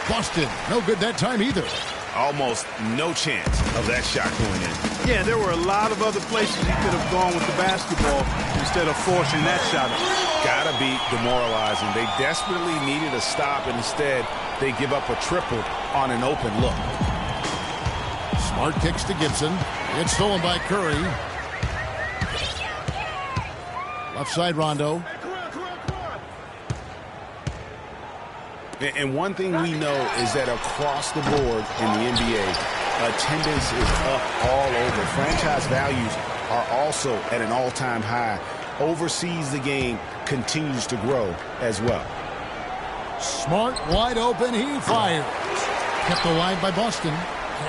Boston, no good that time either. Almost no chance of that shot going in. Yeah, there were a lot of other places he could have gone with the basketball instead of forcing that shot. Gotta be demoralizing. They desperately needed a stop, and instead they give up a triple on an open look. Smart kicks to Gibson. It's stolen by Curry. Left side Rondo. And one thing we know is that across the board in the NBA, attendance is up all over. Franchise values are also at an all-time high. Overseas, the game continues to grow as well. Smart, wide open, he fires. Kept alive by Boston.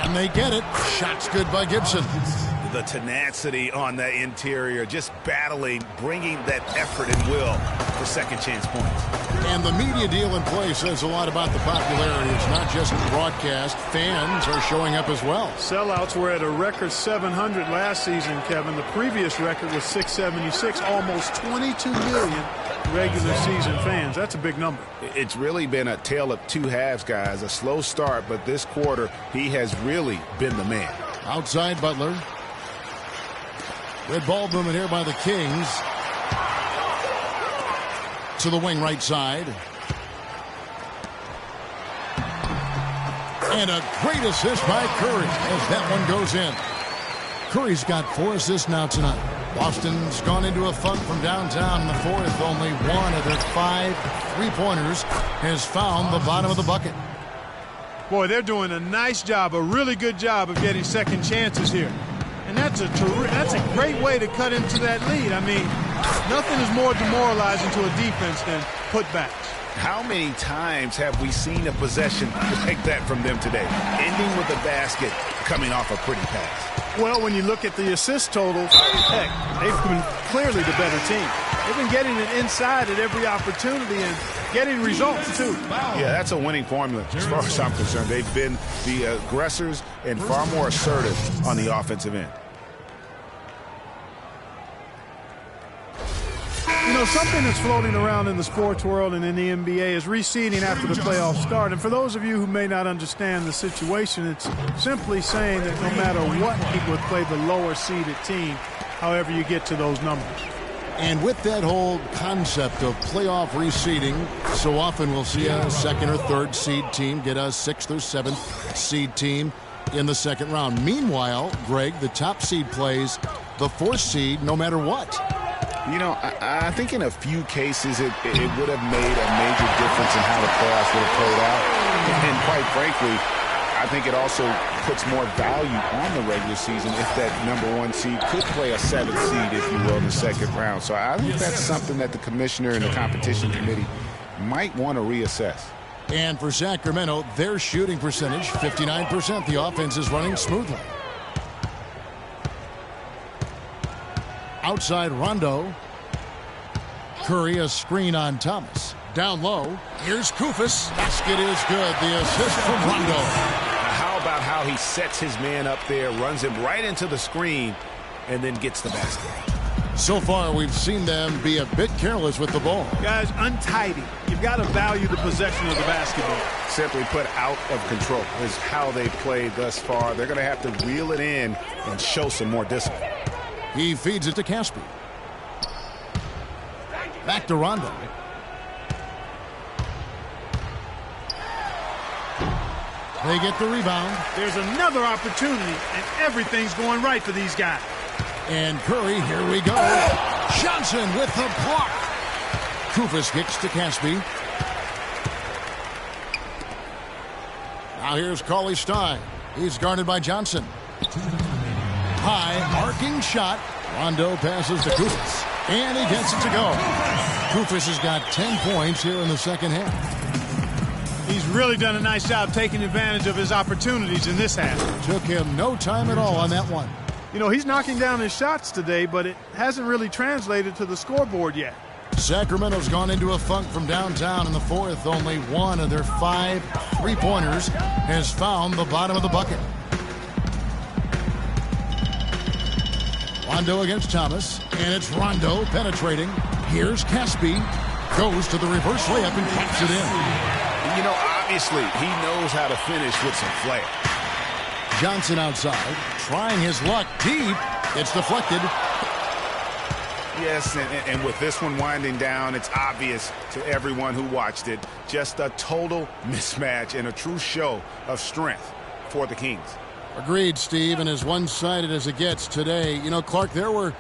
Can they get it? Shot's good by Gibson. The tenacity on the interior, just battling, bringing that effort and will for second chance points. And the media deal in play says a lot about the popularity. It's not just broadcast. Fans are showing up as well. Sellouts were at a record 700 last season, Kevin. The previous record was 676, almost 22 million regular season fans. That's a big number. It's really been a tale of two halves, guys. A slow start, but this quarter, he has really been the man. Outside Butler. Red ball movement here by the Kings. To the wing right side. And a great assist by Curry as that one goes in. Curry's got 4 assists now tonight. Boston's gone into a funk from downtown in the fourth. Only one of their 5 3-pointers has found the bottom of the bucket. Boy, they're doing a nice job, a really good job of getting second chances here. And that's a great way to cut into that lead. I mean, nothing is more demoralizing to a defense than putbacks. How many times have we seen a possession like that from them today? Ending with a basket, coming off a pretty pass. Well, when you look at the assist totals, heck, they've been clearly the better team. They've been getting it inside at every opportunity and getting results, too. Yeah, that's a winning formula as far as I'm concerned. They've been the aggressors and far more assertive on the offensive end. You know, something that's floating around in the sports world and in the NBA is reseeding after the playoffs start. And for those of you who may not understand the situation, it's simply saying that no matter what, people would play the lower seeded team, however you get to those numbers. And with that whole concept of playoff reseeding, so often we'll see a 2nd or 3rd seed team get a 6th or 7th seed team in the 2nd round. Meanwhile, Greg, the top seed plays the 4th seed no matter what. You know, I think in a few cases it would have made a major difference in how the playoffs would have played out. And quite frankly, I think it also puts more value on the regular season if that #1 seed could play a 7th seed, if you will, in the 2nd round. So I think that's something that the commissioner and the competition committee might want to reassess. And for Sacramento, their shooting percentage, 59%. The offense is running smoothly. Outside Rondo. Curry, a screen on Thomas. Down low. Here's Kufis. Basket is good. The assist from Rondo. How about how he sets his man up there, runs him right into the screen, and then gets the basket? So far, we've seen them be a bit careless with the ball. Guys, untidy. You've got to value the possession of the basketball. Simply put, out of control is how they've played thus far. They're going to have to reel it in and show some more discipline. He feeds it to Caspi. Back to Rondo. They get the rebound. There's another opportunity, and everything's going right for these guys. And Curry, here we go. Johnson with the block. Kufis kicks to Caspi. Now here's Cauley-Stein. He's guarded by Johnson. High arcing shot. Rondo passes to Kufis. And he gets it to go. Kufis has got 10 points here in the 2nd half. He's really done a nice job taking advantage of his opportunities in this half. Took him no time at all on that one. You know, he's knocking down his shots today, but it hasn't really translated to the scoreboard yet. Sacramento's gone into a funk from downtown in the 4th. Only one of their 5 3-pointers has found the bottom of the bucket. Rondo against Thomas, and it's Rondo penetrating. Here's Caspi. Goes to the reverse layup and claps it in. You know, obviously, he knows how to finish with some flair. Johnson outside, trying his luck deep. It's deflected. Yes, and with this one winding down, it's obvious to everyone who watched it. Just a total mismatch and a true show of strength for the Kings. Agreed, Steve, and as one-sided as it gets today. You know, Clark, there were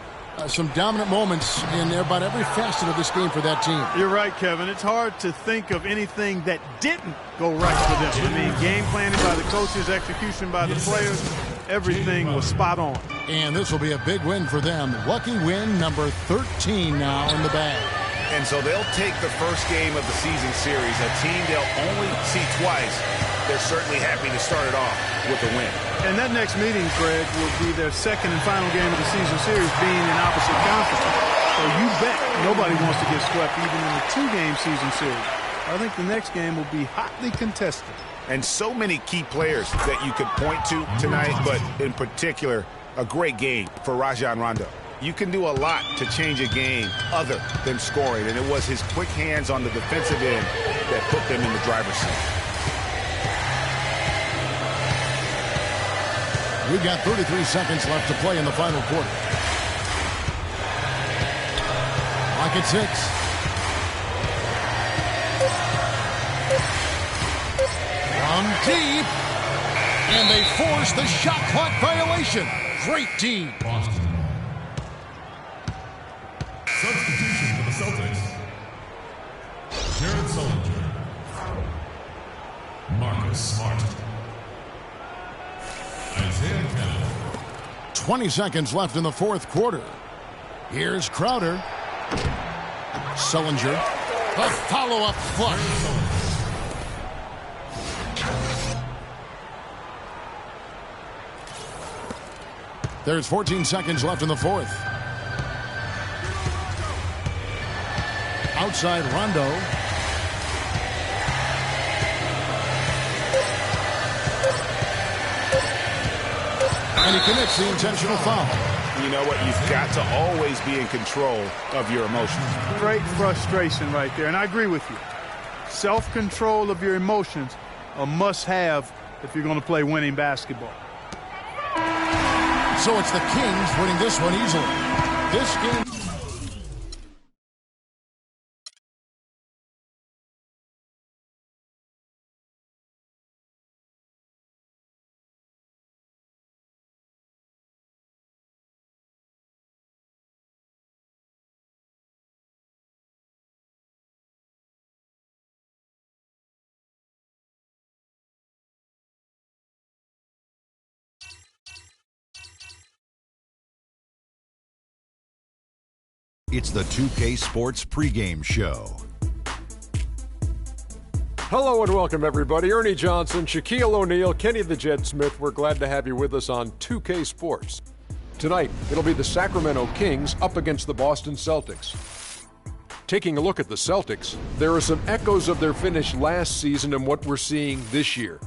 some dominant moments in about every facet of this game for that team. You're right, Kevin. It's hard to think of anything that didn't go right for them. I mean, game planning by the coaches, execution by the players, everything was spot on. And this will be a big win for them. Lucky win number 13 now in the bag. And so they'll take the first game of the season series, a team they'll only see twice. They're certainly happy to start it off with a win. And that next meeting, Greg, will be their second and final game of the season series, being in opposite conferences. So you bet nobody wants to get swept even in the two-game season series. I think the next game will be hotly contested. And so many key players that you could point to tonight, but in particular, a great game for Rajon Rondo. You can do a lot to change a game other than scoring, and it was his quick hands on the defensive end that put them in the driver's seat. We've got 33 seconds left to play in the final quarter. Clock at 6. From deep. And they force the shot clock violation. Great D. Boston. Substitution for the Celtics. Jared Sullinger. Marcus Smart. Isaiah Cannon. 20 seconds left in the fourth quarter. Here's Crowder. Sullinger. A follow-up flush. There's 14 seconds left in the fourth. Outside Rondo. And he commits the intentional foul. You know what? You've got to always be in control of your emotions. Great frustration right there, and I agree with you. Self-control of your emotions, a must-have if you're going to play winning basketball. So it's the Kings winning this one easily. This game... It's the 2K Sports pregame show. Hello and welcome, everybody. Ernie Johnson, Shaquille O'Neal, Kenny the Jet Smith. We're glad to have you with us on 2K Sports. Tonight, it'll be the Sacramento Kings up against the Boston Celtics. Taking a look at the Celtics, there are some echoes of their finish last season and what we're seeing this year.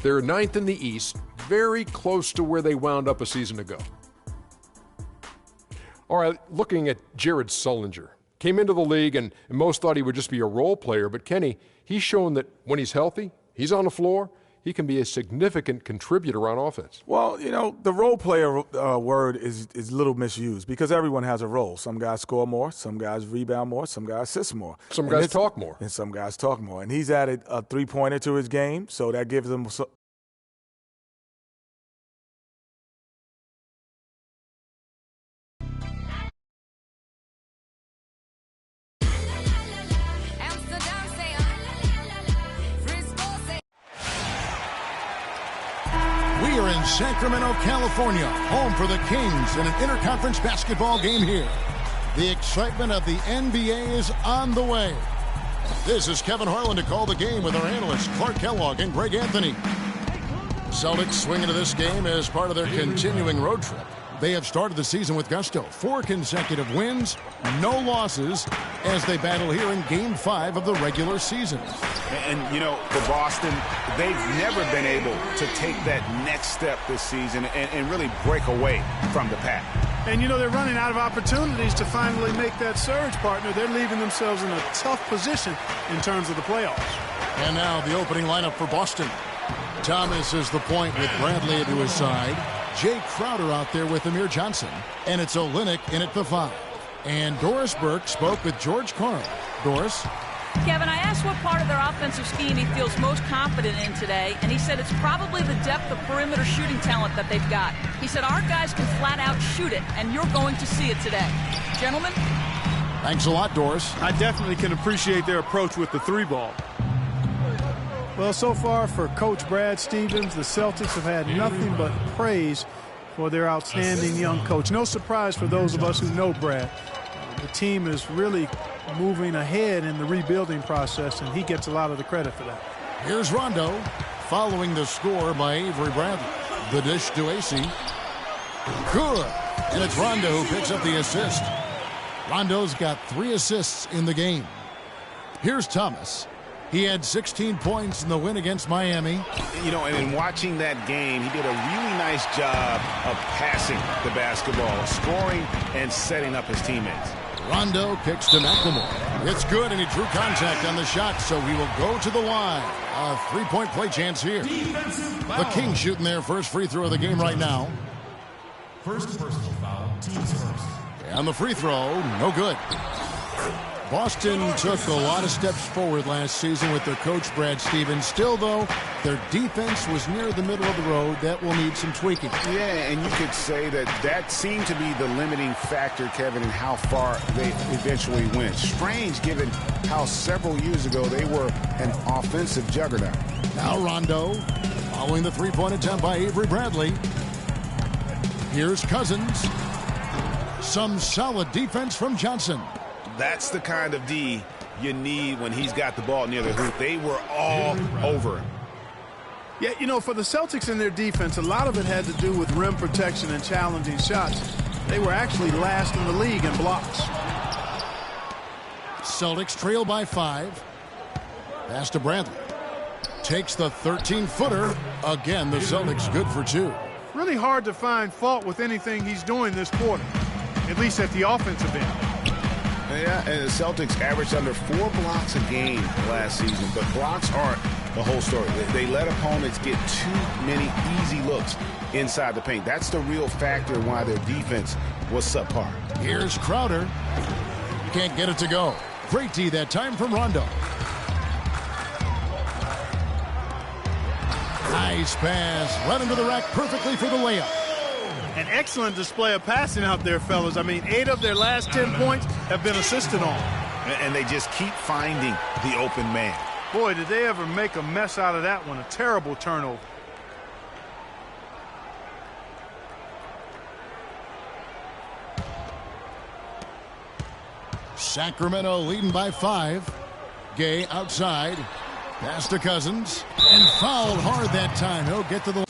They're 9th in the East, very close to where they wound up a season ago. All right, looking at Jared Sullinger. Came into the league and most thought he would just be a role player, but Kenny, he's shown that when he's healthy, he's on the floor, he can be a significant contributor on offense. Well, you know, the role player word is a little misused because everyone has a role. Some guys score more, some guys rebound more, some guys assist more. Some guys talk more. And some guys talk more. And he's added a three-pointer to his game, so that gives him We are in Sacramento, California, home for the Kings in an interconference basketball game here. The excitement of the NBA is on the way. This is Kevin Harlan to call the game with our analysts Clark Kellogg and Greg Anthony. Celtics swing into this game as part of their continuing road trip. They have started the season with gusto. 4 consecutive wins, no losses, as they battle here in Game 5 of the regular season. And, you know, for Boston, they've never been able to take that next step this season and really break away from the pack. And, you know, they're running out of opportunities to finally make that surge, partner. They're leaving themselves in a tough position in terms of the playoffs. And now the opening lineup for Boston. Thomas is the point with Bradley to his side. Jay Crowder out there with Amir Johnson. And it's Olynyk in at the 5. And Doris Burke spoke with George Karl. Doris? Kevin, I asked what part of their offensive scheme he feels most confident in today, and he said it's probably the depth of perimeter shooting talent that they've got. He said our guys can flat out shoot it, and you're going to see it today. Gentlemen? Thanks a lot, Doris. I definitely can appreciate their approach with the 3-ball. Well, so far for Coach Brad Stevens, the Celtics have had nothing but praise for their outstanding young coach. No surprise for those of us who know Brad. The team is really moving ahead in the rebuilding process, and he gets a lot of the credit for that. Here's Rondo following the score by Avery Bradley. The dish to AC. Good. And it's Rondo who picks up the assist. Rondo's got 3 assists in the game. Here's Thomas. He had 16 points in the win against Miami. You know, and in watching that game, he did a really nice job of passing the basketball, scoring, and setting up his teammates. Rondo kicks to McLemore. It's good, and he drew contact on the shot, so he will go to the line. A 3-point play chance here. The Kings shooting their first free throw of the game right now. First personal foul, team's first. And the free throw, no good. Boston took a lot of steps forward last season with their coach, Brad Stevens. Still, though, their defense was near the middle of the road. That will need some tweaking. Yeah, and you could say that seemed to be the limiting factor, Kevin, in how far they eventually went. Strange, given how several years ago they were an offensive juggernaut. Now Rondo, following the three-point attempt by Avery Bradley. Here's Cousins. Some solid defense from Johnson. That's the kind of D you need when he's got the ball near the hoop. They were all over him. Yeah, you know, for the Celtics in their defense, a lot of it had to do with rim protection and challenging shots. They were actually last in the league in blocks. Celtics trail by 5. Pass to Bradley. Takes the 13-footer. Again, the Celtics good for 2. Really hard to find fault with anything he's doing this quarter, at least at the offensive end. Yeah, and the Celtics averaged under 4 blocks a game last season, but blocks aren't the whole story. They let opponents get too many easy looks inside the paint. That's the real factor in why their defense was subpar. Here's Crowder. Can't get it to go. Great D that time from Rondo. Nice pass. Right into the rack perfectly for the layup. An excellent display of passing out there, fellas. I mean, 8 of their last 10 points have been assisted on. And they just keep finding the open man. Boy, did they ever make a mess out of that one. A terrible turnover. Sacramento leading by 5. Gay outside. Pass to Cousins. And fouled hard that time. He'll get to the